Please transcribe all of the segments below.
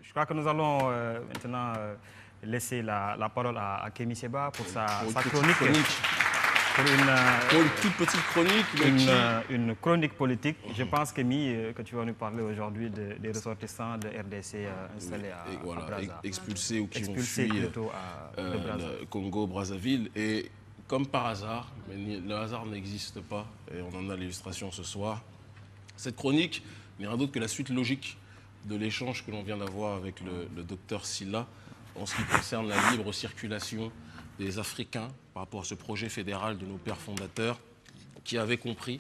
je crois que nous allons maintenant laisser la parole à Kémy Séba pour sa chronique. Pour une toute petite chronique. Une chronique politique. Je pense, Kémy, que tu vas nous parler aujourd'hui des ressortissants de RDC installés à Brazza. Expulsés ou qui ont fui le Congo-Brazzaville. Et comme par hasard, mais le hasard n'existe pas, et on en a l'illustration ce soir, cette chronique n'est rien d'autre que la suite logique de l'échange que l'on vient d'avoir avec le docteur Sylla en ce qui concerne la libre circulation des Africains par rapport à ce projet fédéral de nos pères fondateurs qui avaient compris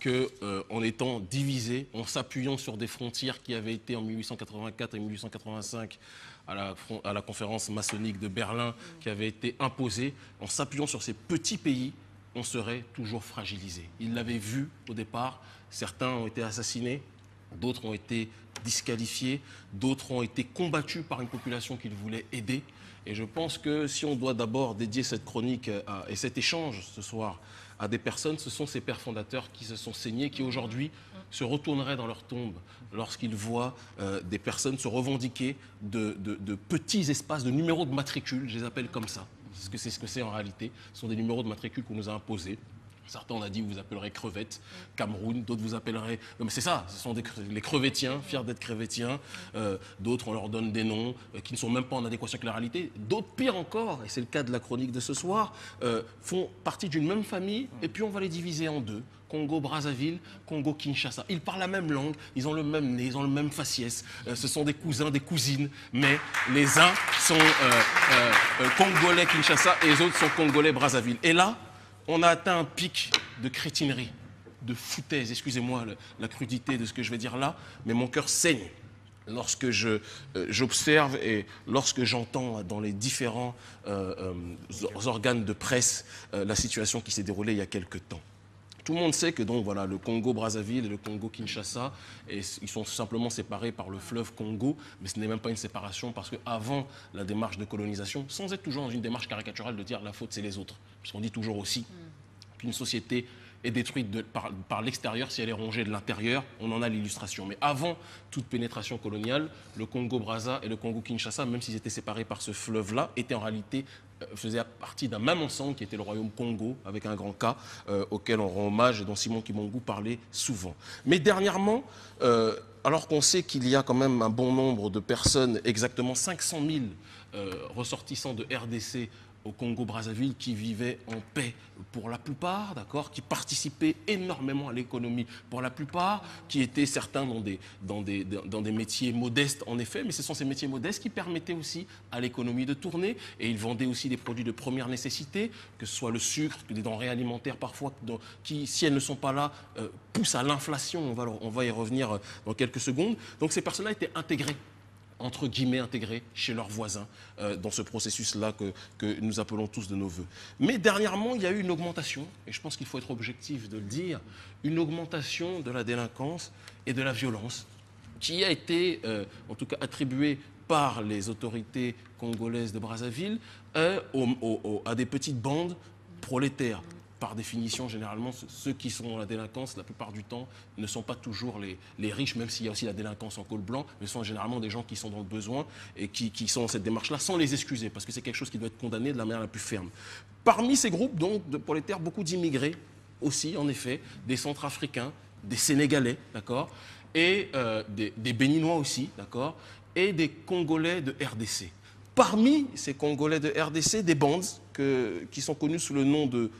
qu'en étant divisés, en s'appuyant sur des frontières qui avaient été en 1884 et 1885 à la conférence maçonnique de Berlin qui avait été imposée, en s'appuyant sur ces petits pays, on serait toujours fragilisé. Ils l'avaient vu au départ, certains ont été assassinés, d'autres ont été disqualifiés, d'autres ont été combattus par une population qu'ils voulaient aider. Et je pense que si on doit d'abord dédier cette chronique et cet échange ce soir à des personnes, ce sont ces pères fondateurs qui se sont saignés, qui aujourd'hui se retourneraient dans leur tombe lorsqu'ils voient des personnes se revendiquer de petits espaces, de numéros de matricule, je les appelle comme ça. C'est ce que c'est en réalité. Ce sont des numéros de matricule qu'on nous a imposés. Certains, on a dit, vous vous appellerez crevettes, Cameroun, d'autres vous appellerez... Non mais c'est ça, ce sont les crevettiens, fiers d'être crevettiens. D'autres, on leur donne des noms qui ne sont même pas en adéquation avec la réalité. D'autres, pire encore, et c'est le cas de la chronique de ce soir, font partie d'une même famille et puis on va les diviser en deux. Congo-Brazzaville, Congo-Kinshasa. Ils parlent la même langue, ils ont le même nez, ils ont le même faciès. Ce sont des cousins, des cousines, mais les uns sont Congolais-Kinshasa et les autres sont Congolais-Brazzaville. Et là, on a atteint un pic de crétinerie, de foutaise, excusez-moi la crudité de ce que je vais dire là, mais mon cœur saigne lorsque j'observe et lorsque j'entends dans les différents organes de presse la situation qui s'est déroulée il y a quelque temps. Tout le monde sait que donc, voilà, le Congo-Brazzaville et le Congo-Kinshasa, ils sont simplement séparés par le fleuve Congo, mais ce n'est même pas une séparation parce qu'avant la démarche de colonisation, sans être toujours dans une démarche caricaturale de dire la faute c'est les autres, puisqu'on dit toujours aussi qu'une société est détruite par l'extérieur si elle est rongée de l'intérieur, on en a l'illustration. Mais avant toute pénétration coloniale, le Congo-Brazza et le Congo-Kinshasa, même s'ils étaient séparés par ce fleuve-là, étaient en réalité faisaient partie d'un même ensemble qui était le royaume Congo, avec un grand K, auquel on rend hommage et dont Simon Kimbangu parlait souvent. Mais dernièrement, alors qu'on sait qu'il y a quand même un bon nombre de personnes, exactement 500 000 ressortissants de RDC au Congo-Brazzaville qui vivaient en paix pour la plupart, d'accord, qui participaient énormément à l'économie pour la plupart, qui étaient certains dans des métiers modestes en effet, mais ce sont ces métiers modestes qui permettaient aussi à l'économie de tourner et ils vendaient aussi des produits de première nécessité, que ce soit le sucre, des denrées alimentaires parfois, qui, si elles ne sont pas là, poussent à l'inflation, on va y revenir dans quelques secondes. Donc ces personnes-là étaient intégrées, entre guillemets intégrés chez leurs voisins dans ce processus-là que nous appelons tous de nos voeux. Mais dernièrement, il y a eu une augmentation, et je pense qu'il faut être objectif de le dire, une augmentation de la délinquance et de la violence qui a été, en tout cas, attribuée par les autorités congolaises de Brazzaville à des petites bandes prolétaires. Par définition, généralement, ceux qui sont dans la délinquance, la plupart du temps, ne sont pas toujours les riches, même s'il y a aussi la délinquance en col blanc, mais sont généralement des gens qui sont dans le besoin et qui sont dans cette démarche-là, sans les excuser, parce que c'est quelque chose qui doit être condamné de la manière la plus ferme. Parmi ces groupes, donc, de prolétaires, beaucoup d'immigrés aussi, en effet, des Centrafricains, des Sénégalais, d'accord, et des Béninois aussi, d'accord, et des Congolais de RDC. Parmi ces Congolais de RDC, des bandes qui sont connues sous le nom de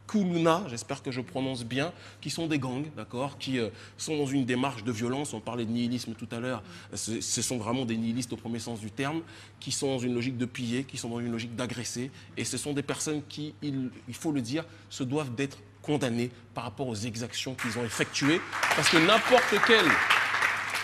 Kuluna, j'espère que je prononce bien, qui sont des gangs, d'accord, qui sont dans une démarche de violence. On parlait de nihilisme tout à l'heure. Ce sont vraiment des nihilistes au premier sens du terme, qui sont dans une logique de piller, qui sont dans une logique d'agresser. Et ce sont des personnes qui, il faut le dire, se doivent d'être condamnées par rapport aux exactions qu'ils ont effectuées. Parce que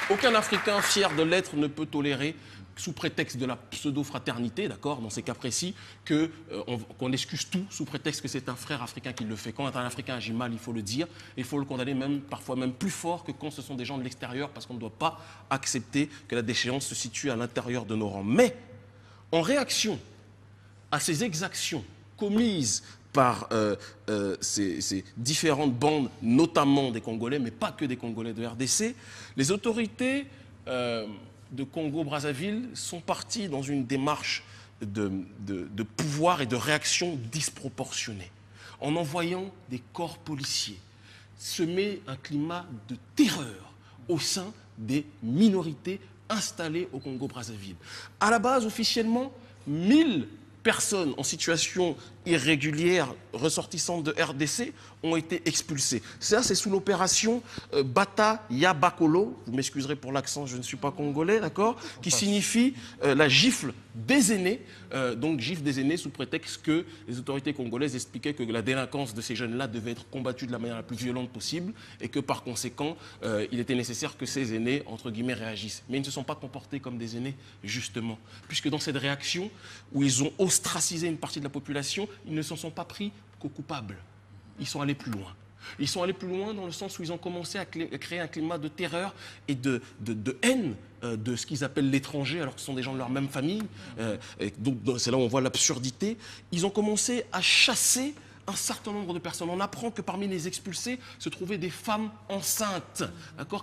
aucun Africain fier de l'être ne peut tolérer, sous prétexte de la pseudo-fraternité, d'accord, dans ces cas précis, qu'on excuse tout sous prétexte que c'est un frère africain qui le fait. Quand un Africain agit mal, il faut le dire, et il faut le condamner même, parfois même plus fort que quand ce sont des gens de l'extérieur, parce qu'on ne doit pas accepter que la déchéance se situe à l'intérieur de nos rangs. Mais, en réaction à ces exactions commises par ces différentes bandes, notamment des Congolais, mais pas que des Congolais de RDC, les autorités de Congo-Brazzaville sont partis dans une démarche de pouvoir et de réaction disproportionnée, en envoyant des corps policiers semer un climat de terreur au sein des minorités installées au Congo-Brazzaville. À la base, officiellement, 1000 personnes en situation irrégulière ressortissantes de RDC ont été expulsées. Ça, c'est sous l'opération Bata Yabakolo, vous m'excuserez pour l'accent, je ne suis pas congolais, d'accord, qui signifie la gifle des aînés, donc gifle des aînés sous prétexte que les autorités congolaises expliquaient que la délinquance de ces jeunes-là devait être combattue de la manière la plus violente possible et que par conséquent, il était nécessaire que ces aînés, entre guillemets, réagissent. Mais ils ne se sont pas comportés comme des aînés, justement, puisque dans cette réaction, où ils ont ostracisé une partie de la population, ils ne s'en sont pas pris qu'aux coupables. Ils sont allés plus loin. Ils sont allés plus loin dans le sens où ils ont commencé à créer un climat de terreur et de haine de ce qu'ils appellent l'étranger, alors que ce sont des gens de leur même famille. Donc c'est là où on voit l'absurdité. Ils ont commencé à chasser un certain nombre de personnes. On apprend que parmi les expulsés se trouvaient des femmes enceintes,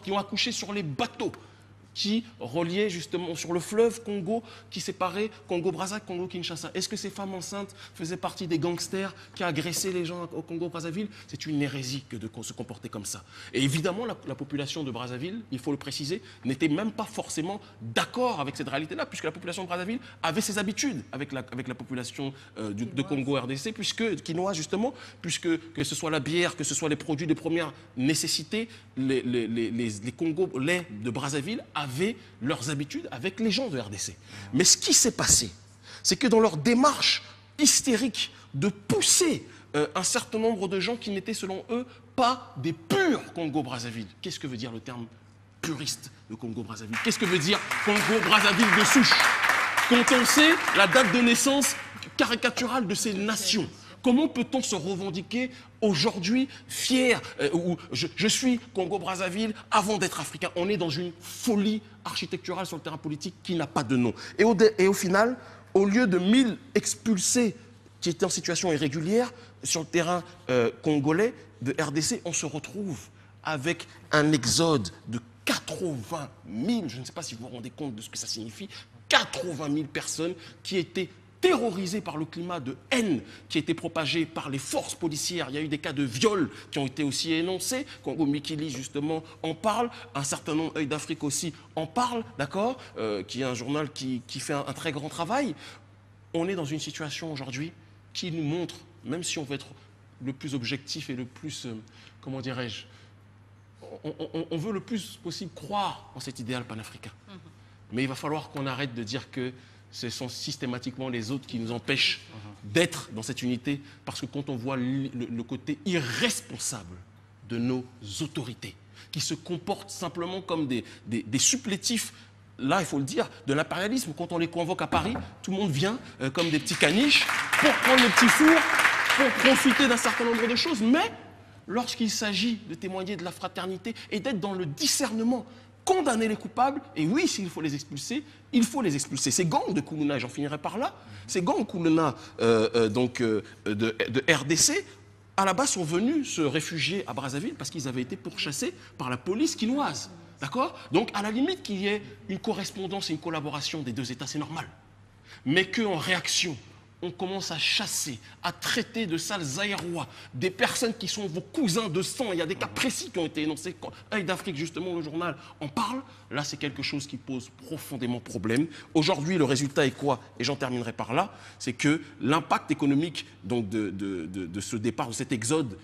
qui ont accouché sur les bateaux qui reliaient justement sur le fleuve Congo, qui séparait Congo-Brazzaville, Congo-Kinshasa. Est-ce que ces femmes enceintes faisaient partie des gangsters qui agressaient les gens au Congo-Brazzaville? C'est une hérésie que de se comporter comme ça. Et évidemment, la population de Brazzaville, il faut le préciser, n'était même pas forcément d'accord avec cette réalité-là, puisque la population de Brazzaville avait ses habitudes avec la population de Congo-RDC, quinoise justement, puisque que ce soit la bière, que ce soit les produits de première nécessité, les Congolais de Brazzaville avaient leurs habitudes avec les gens de RDC. Mais ce qui s'est passé, c'est que dans leur démarche hystérique de pousser un certain nombre de gens qui n'étaient selon eux pas des purs Congo-Brazzaville. Qu'est-ce que veut dire le terme puriste de Congo-Brazzaville? Qu'est-ce que veut dire Congo-Brazzaville de souche? Quand on sait la date de naissance caricaturale de ces nations, comment peut-on se revendiquer aujourd'hui fier ou je suis Congo-Brazzaville avant d'être africain? On est dans une folie architecturale sur le terrain politique qui n'a pas de nom. Et au final, au lieu de 1000 expulsés qui étaient en situation irrégulière sur le terrain congolais de RDC, on se retrouve avec un exode de 80 000, je ne sais pas si vous vous rendez compte de ce que ça signifie, 80 000 personnes qui étaient terrorisés par le climat de haine qui a été propagé par les forces policières. Il y a eu des cas de viol qui ont été aussi énoncés. Congo Mikili, justement, en parle. Un certain nombre, Œil d'Afrique aussi, en parle, d'accord, qui est un journal qui fait un très grand travail. On est dans une situation aujourd'hui qui nous montre, même si on veut être le plus objectif et le plus, comment dirais-je, on veut le plus possible croire en cet idéal panafricain. Mais il va falloir qu'on arrête de dire que ce sont systématiquement les autres qui nous empêchent d'être dans cette unité, parce que quand on voit le côté irresponsable de nos autorités, qui se comportent simplement comme des supplétifs, là il faut le dire, de l'impérialisme. Quand on les convoque à Paris, tout le monde vient comme des petits caniches pour prendre le petit four, pour profiter d'un certain nombre de choses. Mais lorsqu'il s'agit de témoigner de la fraternité et d'être dans le discernement, condamner les coupables, et oui, s'il faut les expulser, il faut les expulser. Ces gangs de Koulouna, j'en finirai par là, ces gangs Koulouna de RDC, à la base sont venus se réfugier à Brazzaville parce qu'ils avaient été pourchassés par la police quinoise. D'accord? Donc, à la limite qu'il y ait une correspondance et une collaboration des deux États, c'est normal. Mais qu'en réaction, on commence à chasser, à traiter de sales aérois, des personnes qui sont vos cousins de sang. Il y a des cas précis qui ont été énoncés. Quand Œil d'Afrique, justement, le journal en parle. Là, c'est quelque chose qui pose profondément problème. Aujourd'hui, le résultat est quoi? Et j'en terminerai par là. C'est que l'impact économique donc, de ce départ, de cet exode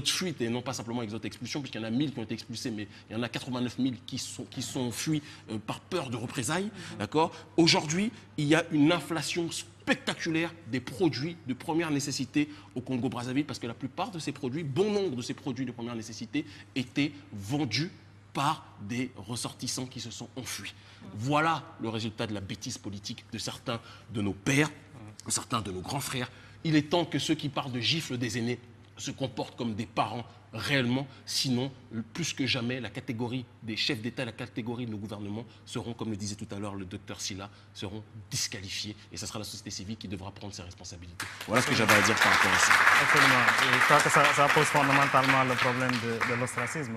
fuite et non pas simplement exode expulsion, puisqu'il y en a 1000 qui ont été expulsés, mais il y en a 89 000 qui sont fuis par peur de représailles. D'accord? Aujourd'hui, il y a une inflation spectaculaire des produits de première nécessité au Congo-Brazzaville, parce que la plupart de ces produits, bon nombre de ces produits de première nécessité, étaient vendus par des ressortissants qui se sont enfuis. Voilà le résultat de la bêtise politique de certains de nos pères, de certains de nos grands frères. Il est temps que ceux qui parlent de gifle des aînés se comportent comme des parents réellement, sinon, plus que jamais, la catégorie des chefs d'État, la catégorie de nos gouvernements seront, comme le disait tout à l'heure le docteur Sylla, seront disqualifiés et ce sera la société civile qui devra prendre ses responsabilités. Voilà ce que j'avais à dire par rapport à ça. Absolument. Je crois que ça pose fondamentalement le problème de l'ostracisme.